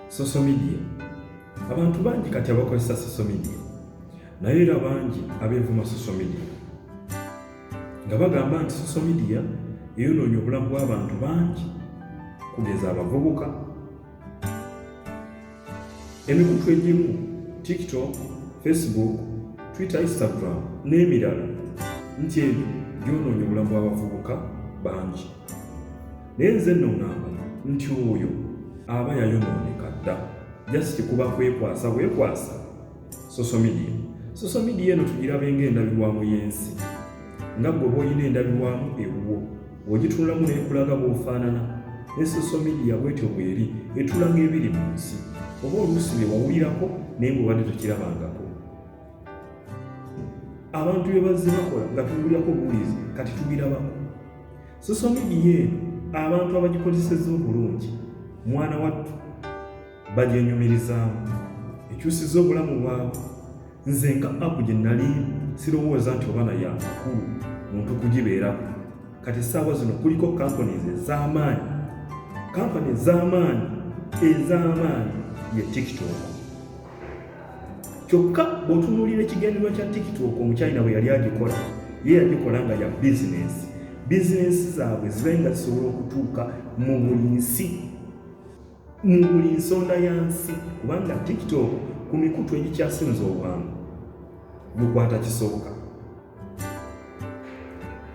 Social media. Abantu bangi kati abakozesa social media. Naye era bangi abeevuma social media. Nga bagamba nti social media eyonoonye obulamu bw'abantu bangi kugeza abavubuka. Emikutu egimu TikTok, Facebook, Twitter, Instagram n'emirala nti ebyo byonoonye obulamu bw'abavubuka bangi. Naye nze nno ngamba nti oyo aba yayonooneka dda, just kuba bwekwasa social media. Social media eno tugirabe ng'endabirwamu y'ensi. Nga bwe bw'olina endabirwamu ewuwo, bw'ogitunulamu n'ekulaga bw'ofaanana. Ne social media bw'etyo bw'eri etulaga ebiri mu nsi. Oba oluusi bye wawulirako naye bw'obadde tokirabangako. Abantu bye bazze bakola nga tuwulirako buwulizi kati tubirabako. Social media eno abantu abagikozesezza obulungi, mwana wattu bagyenyumirizaamu, ekyusizza obulamu bwabwe. Nze nga apu gye nnali sirowooza nti oba naye amakulu muntu kugibeerako. Kati essaawa zino kuliko companies ez'amaanyi ye TikTok. Kyokka bw'otunuulira ekigendererwa kya TikTok omukyayina bwe yali agikola, ye yagikola nga ya bizinesi zaabwe zibe nga zisobola okutuuka mu buli nsi, mu buli nsonda ya nsi, kubanga TikTok ku mikutu egikyasinza obwangu gukwata kisooka.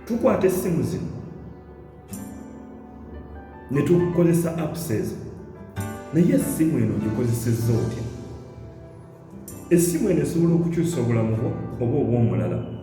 Tukwata essimu zino ne tukozesa apps ezo, naye essimu eno gikozesezza otya? Essimu eno esobola okukyusa obulamu bwo oba obw'omulala.